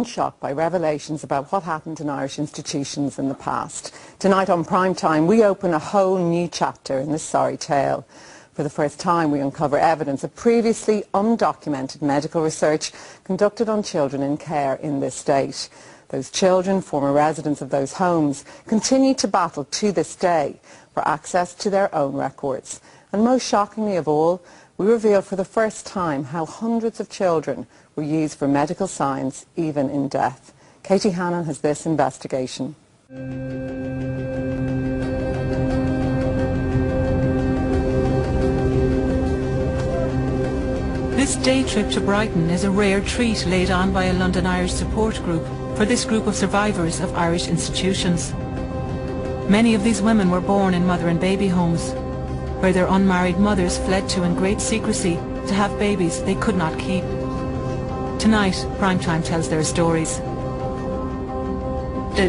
shock by revelations about what happened in Irish institutions in the past. Tonight on Prime Time, we open a whole new chapter in this sorry tale. For the first time, we uncover evidence of previously undocumented medical research conducted on children in care in this state. Those children, former residents of those homes, continue to battle to this day for access to their own records. And most shockingly of all, we reveal for the first time how hundreds of children were used for medical science, even in death. Katie Hannon has this investigation. This day trip to Brighton is a rare treat laid on by a London Irish support group for this group of survivors of Irish institutions. Many of these women were born in mother and baby homes, where their unmarried mothers fled to in great secrecy to have babies they could not keep. Tonight, Primetime tells their stories.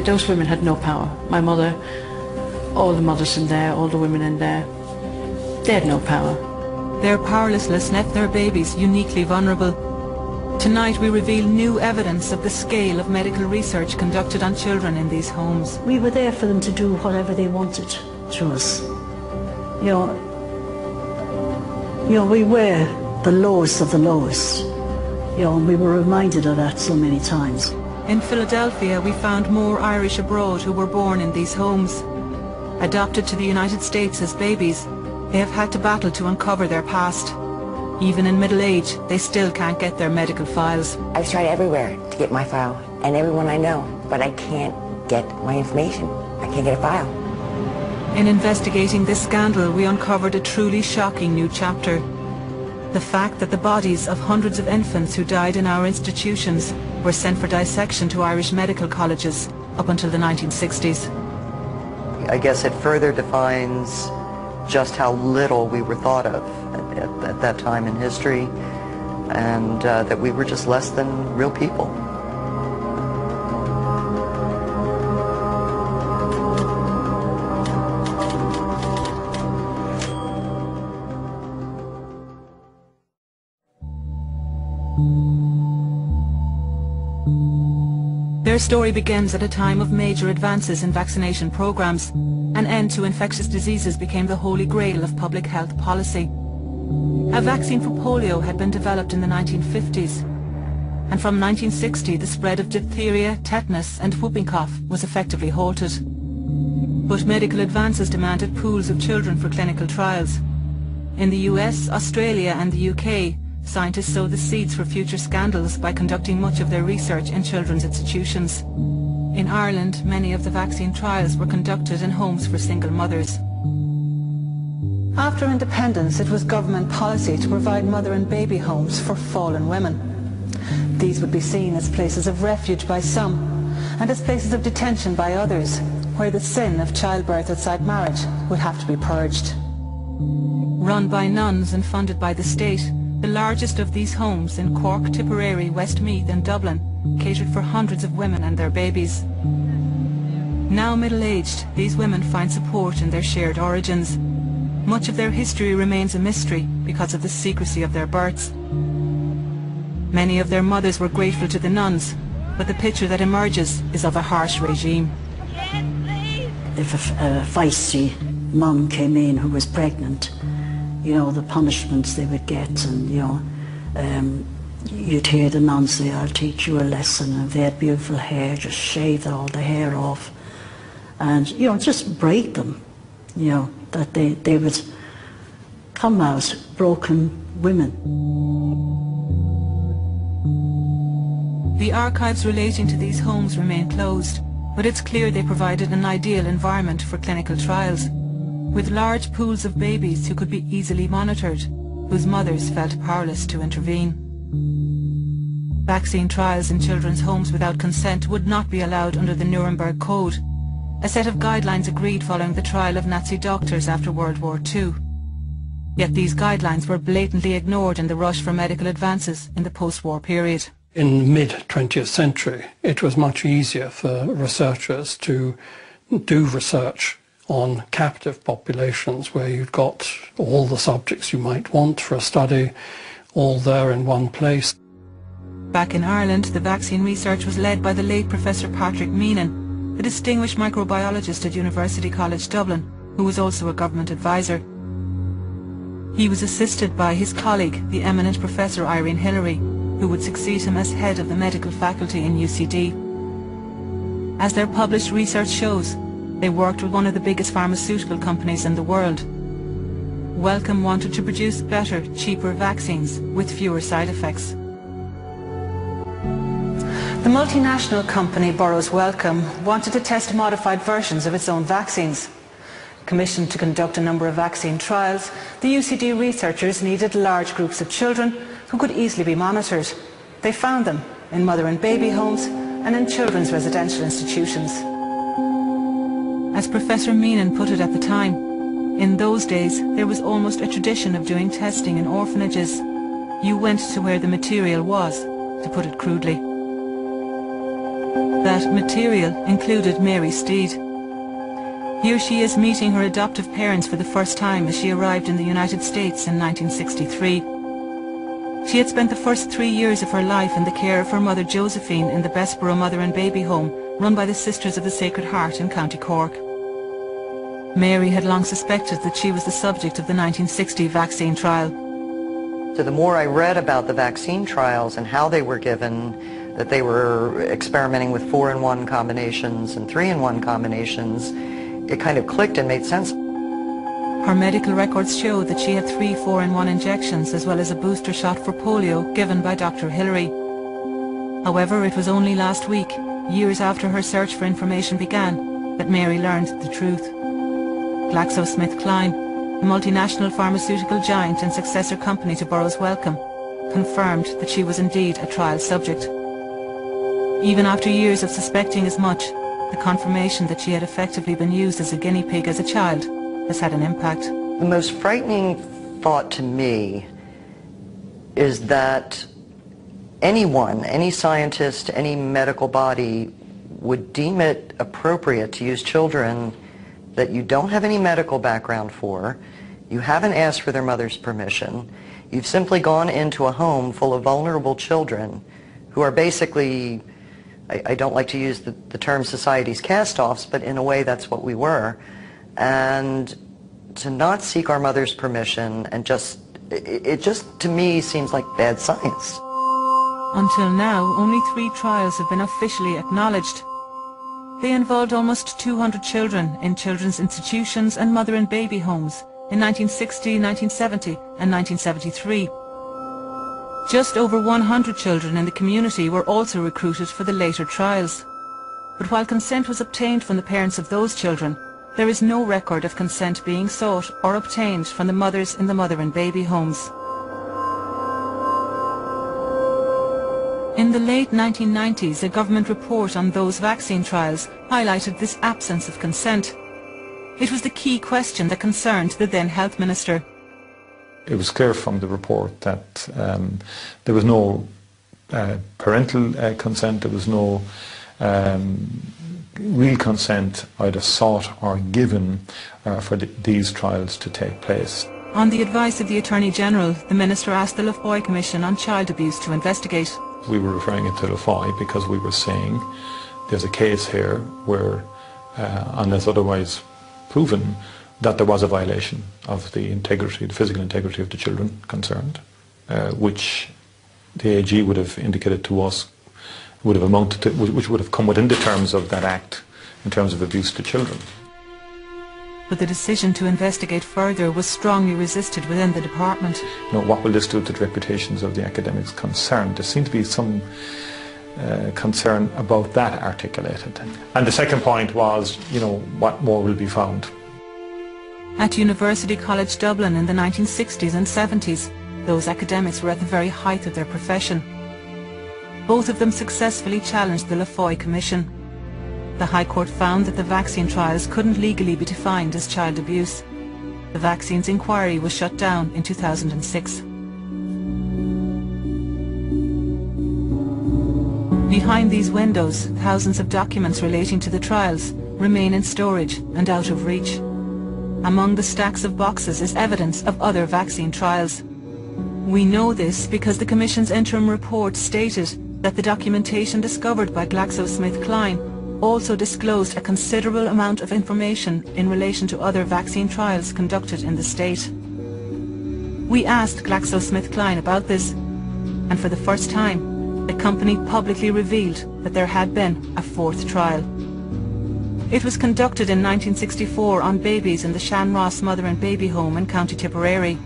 Those women had no power. My mother, all the mothers in there, all the women in there, they had no power. Their powerlessness left their babies uniquely vulnerable. Tonight we reveal new evidence of the scale of medical research conducted on children in these homes. We were there for them to do whatever they wanted to us. You know, we were the lowest of the lowest. And we were reminded of that so many times. In Philadelphia, we found more Irish abroad who were born in these homes. Adopted to the United States as babies, they have had to battle to uncover their past. Even in middle age, they still can't get their medical files. I've tried everywhere to get my file, and everyone I know, but I can't get my information. I can't get a file. In investigating this scandal, we uncovered a truly shocking new chapter. The fact that the bodies of hundreds of infants who died in our institutions were sent for dissection to Irish medical colleges up until the 1960s. I guess it further defines just how little we were thought of at that time in history, and that we were just less than real people. Their story begins at a time of major advances in vaccination programs. An end to infectious diseases became the holy grail of public health policy. A vaccine for polio had been developed in the 1950s, and from 1960 the spread of diphtheria, tetanus and whooping cough was effectively halted. But medical advances demanded pools of children for clinical trials. In the US, Australia and the UK, scientists sowed the seeds for future scandals by conducting much of their research in children's institutions. In Ireland, many of the vaccine trials were conducted in homes for single mothers. After independence, it was government policy to provide mother and baby homes for fallen women. These would be seen as places of refuge by some, and as places of detention by others, where the sin of childbirth outside marriage would have to be purged. Run by nuns and funded by the state, the largest of these homes in Cork, Tipperary, Westmeath and Dublin catered for hundreds of women and their babies. Now middle-aged, these women find support in their shared origins. Much of their history remains a mystery because of the secrecy of their births. Many of their mothers were grateful to the nuns, but the picture that emerges is of a harsh regime. If a feisty mum came in who was pregnant, the punishments they would get, and you'd hear the nuns say, "I'll teach you a lesson," and if they had beautiful hair, just shave all the hair off, and just break them, that they would come out broken women. The archives relating to these homes remain closed, but it's clear they provided an ideal environment for clinical trials, with large pools of babies who could be easily monitored, whose mothers felt powerless to intervene. Vaccine trials in children's homes without consent would not be allowed under the Nuremberg Code, a set of guidelines agreed following the trial of Nazi doctors after World War II. Yet these guidelines were blatantly ignored in the rush for medical advances in the post-war period. In the mid-20th century, it was much easier for researchers to do research on captive populations where you've got all the subjects you might want for a study all there in one place. Back in Ireland, the vaccine research was led by the late Professor Patrick Meenan, a distinguished microbiologist at University College Dublin, who was also a government advisor. He was assisted by his colleague, the eminent Professor Irene Hillary, who would succeed him as head of the medical faculty in UCD. As their published research shows, they worked with one of the biggest pharmaceutical companies in the world. Wellcome wanted to produce better, cheaper vaccines with fewer side effects. The multinational company Burroughs Wellcome wanted to test modified versions of its own vaccines. Commissioned to conduct a number of vaccine trials, the UCD researchers needed large groups of children who could easily be monitored. They found them in mother and baby homes and in children's residential institutions. As Professor Meenan put it at the time, in those days there was almost a tradition of doing testing in orphanages. You went to where the material was, to put it crudely. That material included Mary Steed. Here she is meeting her adoptive parents for the first time as she arrived in the United States in 1963. She had spent the first 3 years of her life in the care of her mother Josephine in the Bessborough Mother and Baby Home run by the Sisters of the Sacred Heart in County Cork. Mary had long suspected that she was the subject of the 1960 vaccine trial. So the more I read about the vaccine trials and how they were given, that they were experimenting with 4-in-1 combinations and 3-in-1 combinations, it kind of clicked and made sense. Her medical records show that she had 3 4-in-1 injections as well as a booster shot for polio given by Dr. Hillary. However, it was only last week, years after her search for information began, that Mary learned the truth. GlaxoSmithKline, the multinational pharmaceutical giant and successor company to Burroughs Wellcome, confirmed that she was indeed a trial subject. Even after years of suspecting as much, the confirmation that she had effectively been used as a guinea pig as a child has had an impact. The most frightening thought to me is that anyone, any scientist, any medical body would deem it appropriate to use children that you don't have any medical background for, you haven't asked for their mother's permission, you've simply gone into a home full of vulnerable children who are basically, I don't like to use the term society's cast-offs, but in a way that's what we were. And to not seek our mother's permission and it just to me seems like bad science. Until now, only 3 trials have been officially acknowledged. They involved almost 200 children in children's institutions and mother and baby homes in 1960, 1970 and 1973. Just over 100 children in the community were also recruited for the later trials. But while consent was obtained from the parents of those children, there is no record of consent being sought or obtained from the mothers in the mother and baby homes. In the late 1990s, a government report on those vaccine trials highlighted this absence of consent. It was the key question that concerned the then Health Minister. It was clear from the report that there was no parental consent, there was no real consent either sought or given for these trials to take place. On the advice of the Attorney General, the Minister asked the Laffoy Commission on Child Abuse to investigate. We were referring it to Laffoy because we were saying there's a case here where, unless otherwise proven, that there was a violation of the integrity, the physical integrity of the children concerned, which the AG would have indicated to us would have amounted to, which would have come within the terms of that act in terms of abuse to children. But the decision to investigate further was strongly resisted within the department. You know, what will this do to the reputations of the academics concerned? There seemed to be some concern about that articulated. And the second point was, you know, what more will be found? At University College Dublin in the 1960s and 70s, those academics were at the very height of their profession. Both of them successfully challenged the Laffoy Commission. The High Court found that the vaccine trials couldn't legally be defined as child abuse. The vaccines inquiry was shut down in 2006. Behind these windows, thousands of documents relating to the trials remain in storage and out of reach. Among the stacks of boxes is evidence of other vaccine trials. We know this because the Commission's interim report stated that the documentation discovered by GlaxoSmithKline also disclosed a considerable amount of information in relation to other vaccine trials conducted in the state. We asked GlaxoSmithKline about this, and for the first time, the company publicly revealed that there had been a fourth trial. It was conducted in 1964 on babies in the Shanross Mother and Baby Home in County Tipperary.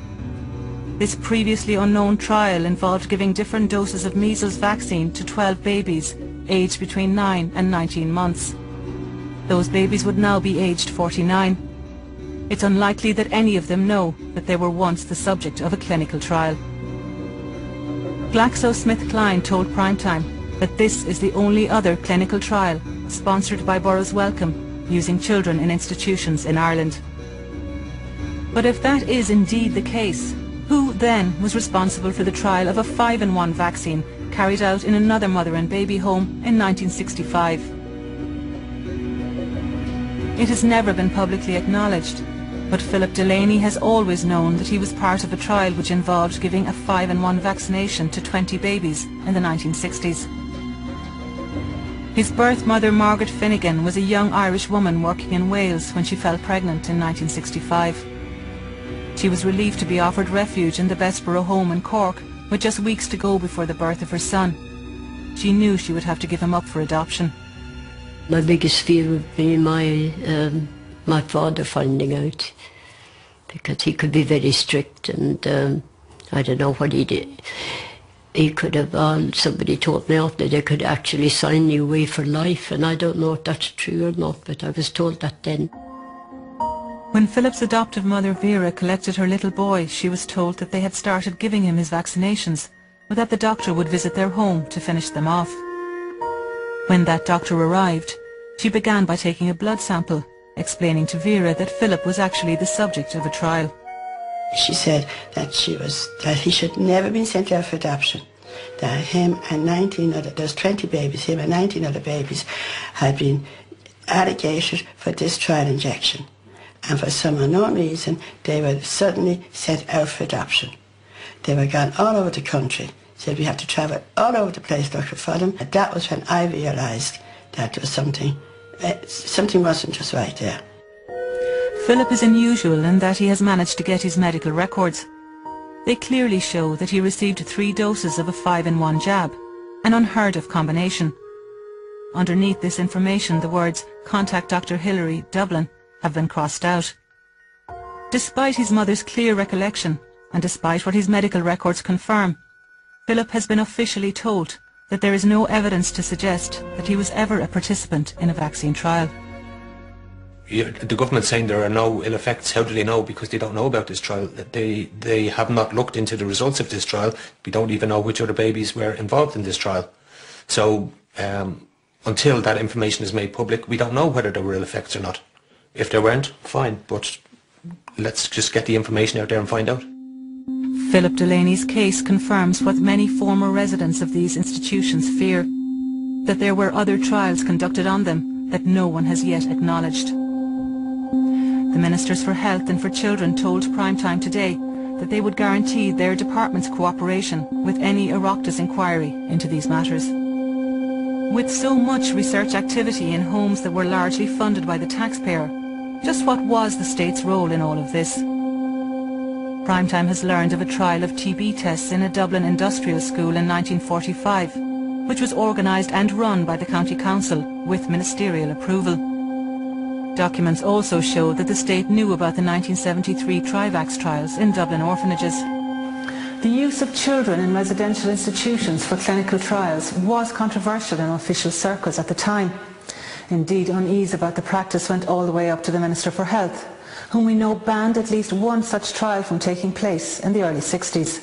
This previously unknown trial involved giving different doses of measles vaccine to 12 babies aged between 9 and 19 months. Those babies would now be aged 49. It's unlikely that any of them know that they were once the subject of a clinical trial. GlaxoSmithKline told Primetime that this is the only other clinical trial sponsored by Boroughs Wellcome using children in institutions in Ireland. But if that is indeed the case, who then was responsible for the trial of a 5-in-1 vaccine carried out in another mother and baby home in 1965? It has never been publicly acknowledged, but Philip Delaney has always known that he was part of a trial which involved giving a 5-in-1 vaccination to 20 babies in the 1960s. His birth mother, Margaret Finnegan, was a young Irish woman working in Wales when she fell pregnant in 1965. She was relieved to be offered refuge in the Bessborough home in Cork with just weeks to go before the birth of her son. She knew she would have to give him up for adoption. My biggest fear would be my father finding out, because he could be very strict, and I don't know what he did. He could have, somebody told me after, they could actually sign you away for life, and I don't know if that's true or not, but I was told that then. When Philip's adoptive mother Vera collected her little boy, she was told that they had started giving him his vaccinations, but that the doctor would visit their home to finish them off. When that doctor arrived, she began by taking a blood sample, explaining to Vera that Philip was actually the subject of a trial. She said that he should never been sent out for adoption, that him and 19 other, there's 20 babies, him and 19 other babies had been allocated for this trial injection. And for some unknown reason, they were suddenly sent out for adoption. They were gone all over the country. Said we have to travel all over the place, Dr. Fodham. And that was when I realised that there was something wasn't just right there. Philip is unusual in that he has managed to get his medical records. They clearly show that he received 3 doses of a 5-in-1 jab, an unheard of combination. Underneath this information, the words "Contact Dr. Hilary, Dublin" have been crossed out. Despite his mother's clear recollection, and despite what his medical records confirm, Philip has been officially told that there is no evidence to suggest that he was ever a participant in a vaccine trial. The government's saying there are no ill effects. How do they know? Because they don't know about this trial. They have not looked into the results of this trial. We don't even know which other babies were involved in this trial. So until that information is made public, we don't know whether there were ill effects or not. If there weren't, fine, but let's just get the information out there and find out. Philip Delaney's case confirms what many former residents of these institutions fear, that there were other trials conducted on them that no one has yet acknowledged. The Ministers for Health and for Children told Primetime today that they would guarantee their department's cooperation with any Oireachtas inquiry into these matters. With so much research activity in homes that were largely funded by the taxpayer, just what was the state's role in all of this? Primetime has learned of a trial of TB tests in a Dublin industrial school in 1945, which was organised and run by the County Council with ministerial approval. Documents also show that the state knew about the 1973 Trivax trials in Dublin orphanages. The use of children in residential institutions for clinical trials was controversial in official circles at the time. Indeed, unease about the practice went all the way up to the Minister for Health, whom we know banned at least one such trial from taking place in the early 60s.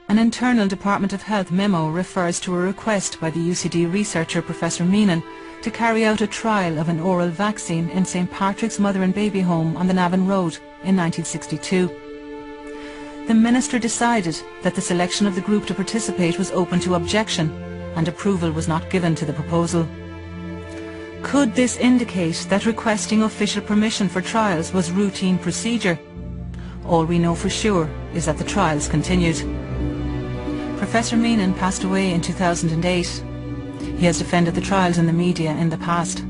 An internal Department of Health memo refers to a request by the UCD researcher Professor Meenan to carry out a trial of an oral vaccine in St Patrick's Mother and Baby Home on the Navan Road in 1962. The Minister decided that the selection of the group to participate was open to objection, and approval was not given to the proposal. Could this indicate that requesting official permission for trials was routine procedure? All we know for sure is that the trials continued. Professor Meenan passed away in 2008. He has defended the trials in the media in the past.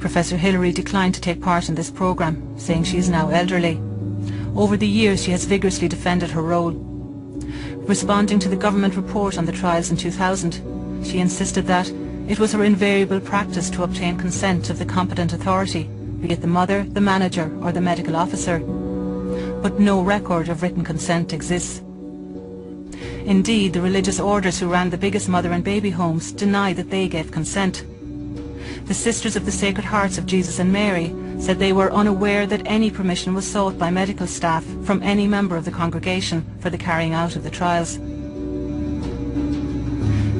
Professor Hillary declined to take part in this programme, saying she is now elderly. Over the years she has vigorously defended her role. Responding to the government report on the trials in 2000, she insisted that it was her invariable practice to obtain consent of the competent authority, be it the mother, the manager or the medical officer. But no record of written consent exists. Indeed, the religious orders who ran the biggest mother and baby homes deny that they gave consent. The Sisters of the Sacred Hearts of Jesus and Mary said they were unaware that any permission was sought by medical staff from any member of the congregation for the carrying out of the trials.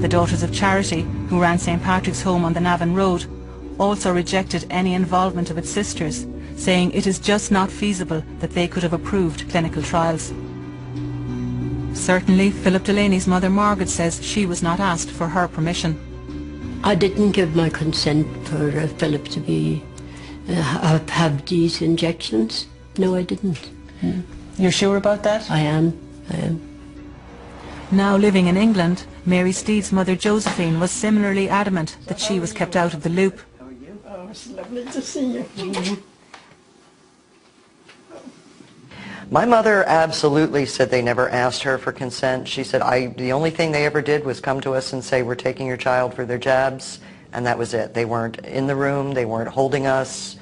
The Daughters of Charity, who ran St. Patrick's Home on the Navan Road, also rejected any involvement of its sisters, saying it is just not feasible that they could have approved clinical trials. Certainly, Philip Delaney's mother Margaret says she was not asked for her permission. I didn't give my consent for Philip to be have these injections. No, I didn't. You're sure about that? I am. Now living in England, Mary Steed's mother Josephine was similarly adamant that she was kept out of the loop. How are you? Oh, it's lovely to see you. My mother absolutely said they never asked her for consent. She said the only thing they ever did was come to us and say, we're taking your child for their jabs, and that was it. They weren't in the room, they weren't holding us.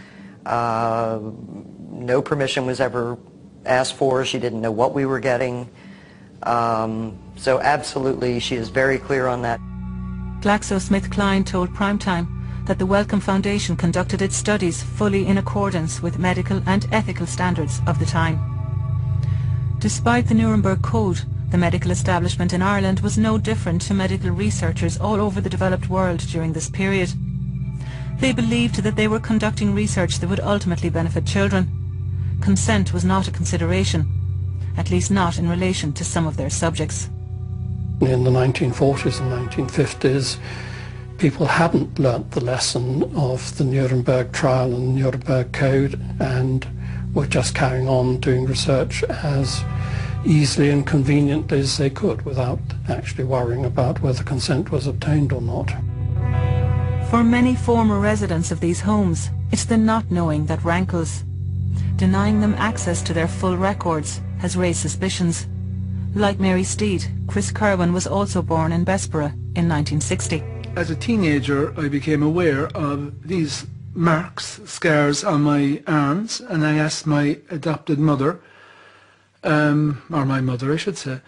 No permission was ever asked for. She didn't know what we were getting. So absolutely, she is very clear on that. GlaxoSmithKline told Primetime that the Wellcome Foundation conducted its studies fully in accordance with medical and ethical standards of the time. Despite the Nuremberg Code, the medical establishment in Ireland was no different to medical researchers all over the developed world during this period. They believed that they were conducting research that would ultimately benefit children. Consent was not a consideration, at least not in relation to some of their subjects. In the 1940s and 1950s, people hadn't learnt the lesson of the Nuremberg trial and the Nuremberg Code, and were just carrying on doing research as easily and conveniently as they could without actually worrying about whether consent was obtained or not. For many former residents of these homes, it's the not knowing that rankles. Denying them access to their full records has raised suspicions. Like Mary Steed, Chris Kerwin was also born in Bessborough in 1960. As a teenager, I became aware of these marks, scars on my arms, and I asked my adopted mother, or my mother I should say,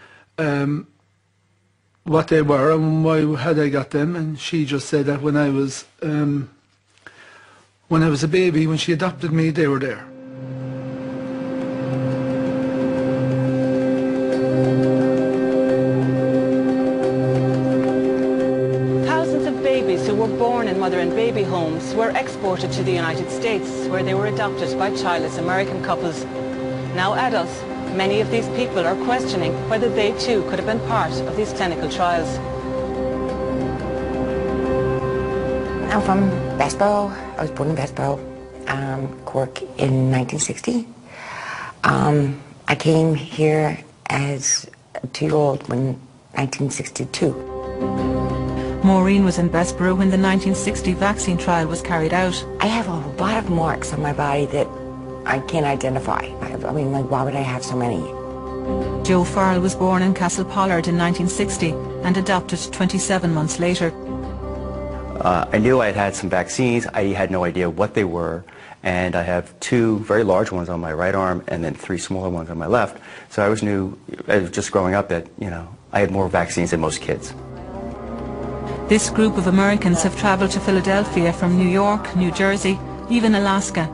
what they were and why had I got them, and she just said that when I was a baby, when she adopted me, they were there. Born in mother and baby homes were exported to the United States, where they were adopted by childless American couples. Now adults, many of these people are questioning whether they too could have been part of these clinical trials. I'm from Bessborough. I was born in Bessborough, Cork, in 1960. I came here as a 2-year-old in 1962. Maureen was in Bessborough when the 1960 vaccine trial was carried out. I have a lot of marks on my body that I can't identify. I mean, like, why would I have so many? Joe Farrell was born in Castlepollard in 1960 and adopted 27 months later. I knew I had had some vaccines. I had no idea what they were, and I have 2 very large ones on my right arm and then 3 smaller ones on my left. So I knew, just growing up, that I had more vaccines than most kids. This group of Americans have travelled to Philadelphia from New York, New Jersey, even Alaska.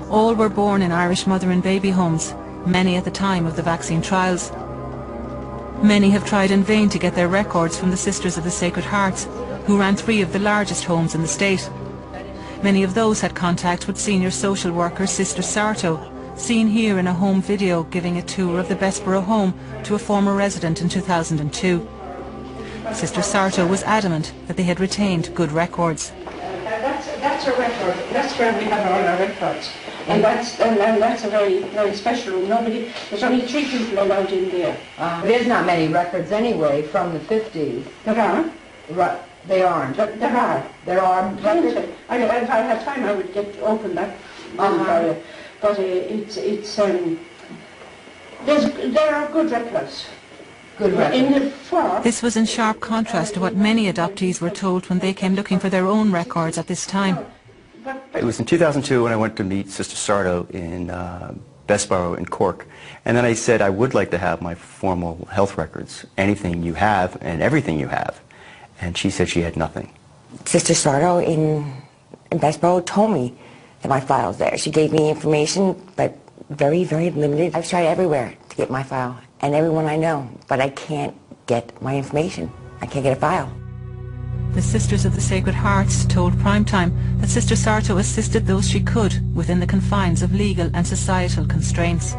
All were born in Irish mother and baby homes, many at the time of the vaccine trials. Many have tried in vain to get their records from the Sisters of the Sacred Hearts, who ran 3 of the largest homes in the state. Many of those had contact with senior social worker Sister Sarto, seen here in a home video giving a tour of the Bessborough home to a former resident in 2002. Sister Sarto was adamant that they had retained good records. That's a record. That's where we have all our records. And that's a very, very special room. There's only 3 people allowed in there. There's not many records anyway from the 50s. There are? Right, they aren't. But there are. There are records? If I had time, I would open that room for you. But there are good records. Good records. This was in sharp contrast to what many adoptees were told when they came looking for their own records at this time. It was in 2002 when I went to meet Sister Sarto in Bessborough in Cork. And then I said I would like to have my formal health records, anything you have and everything you have. And she said she had nothing. Sister Sarto in Bessborough told me that my file's there. She gave me information, but very, very limited. I've tried everywhere to get my file, and everyone I know, but I can't get my information. I can't get a file. The Sisters of the Sacred Hearts told Primetime that Sister Sarto assisted those she could within the confines of legal and societal constraints.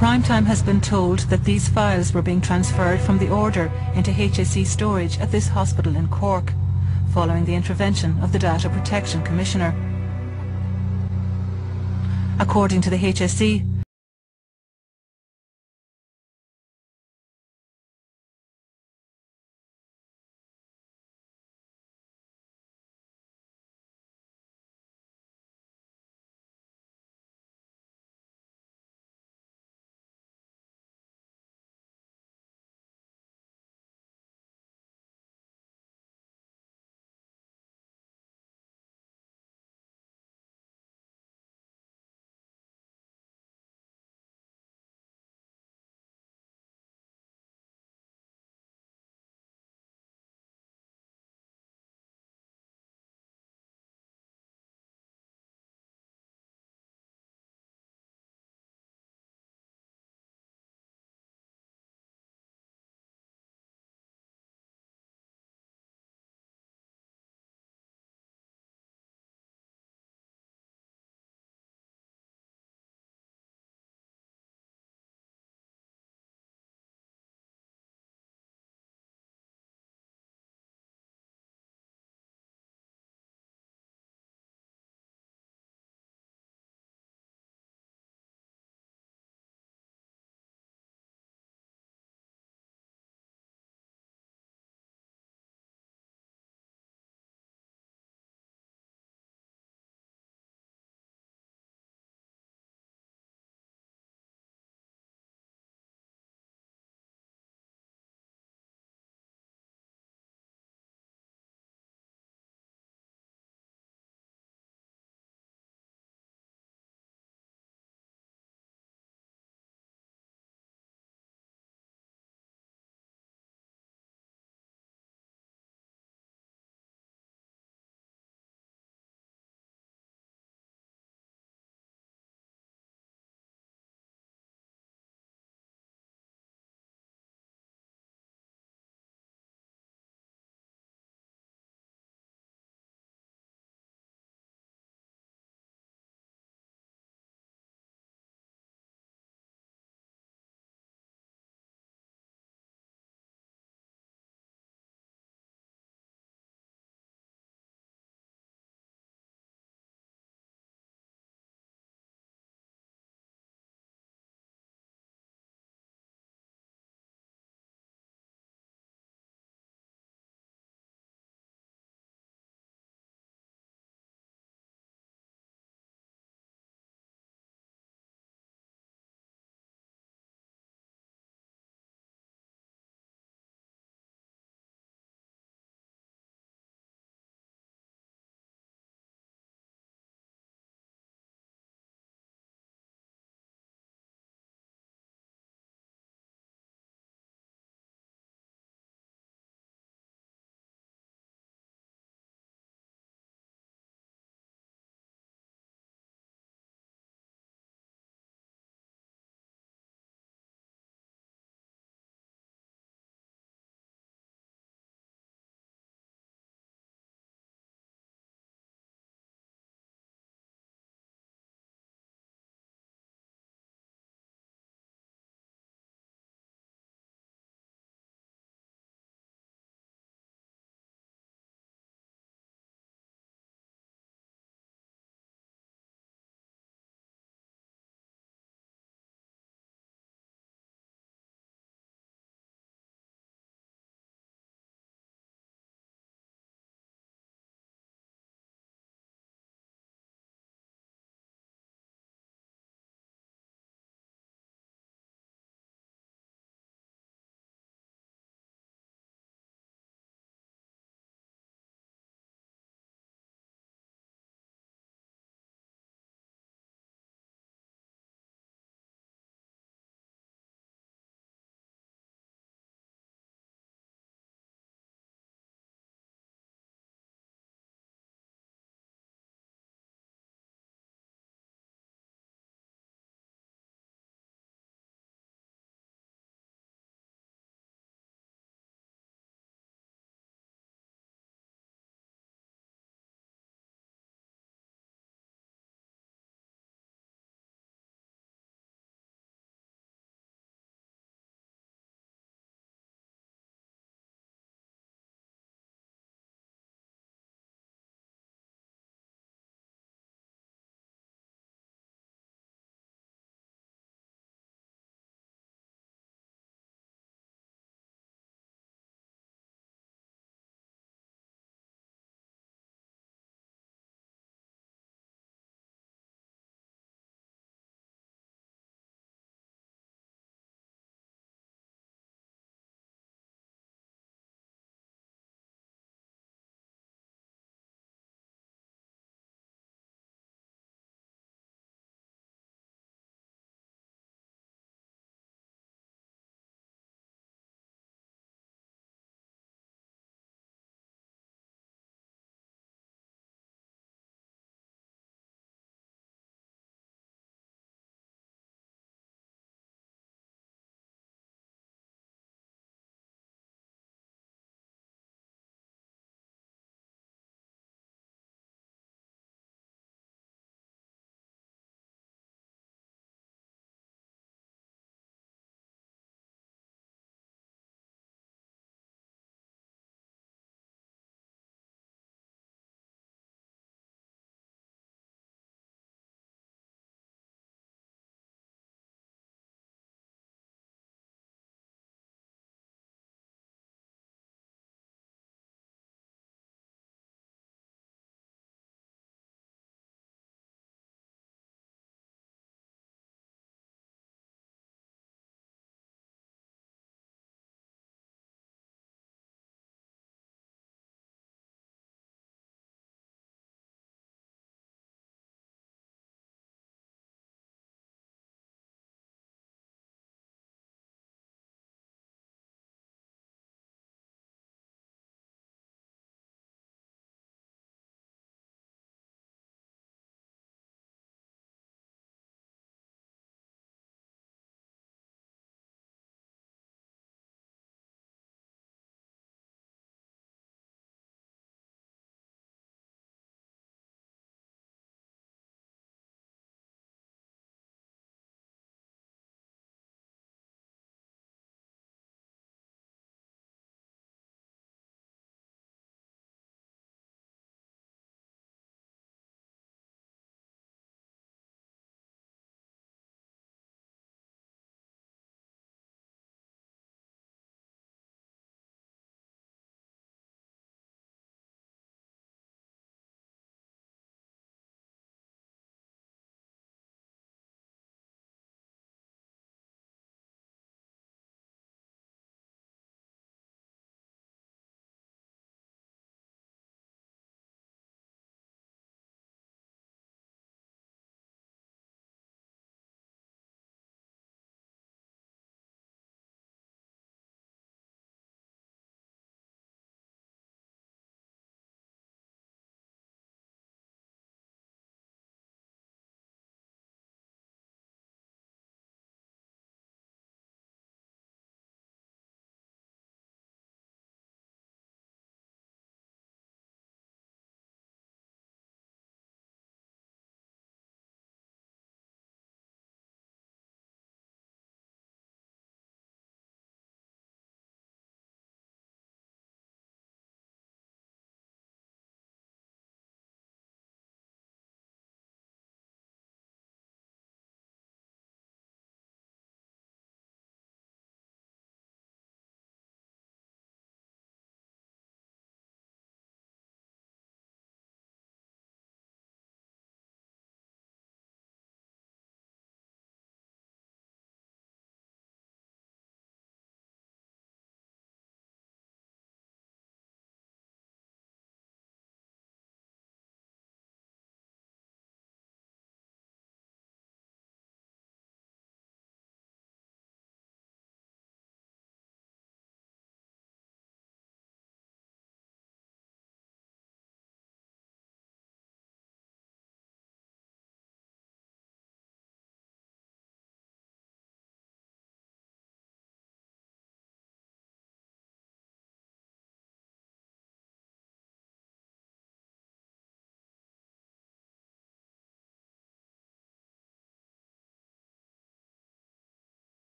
Primetime has been told that these files were being transferred from the order into HSE storage at this hospital in Cork, following the intervention of the Data Protection Commissioner. According to the HSE,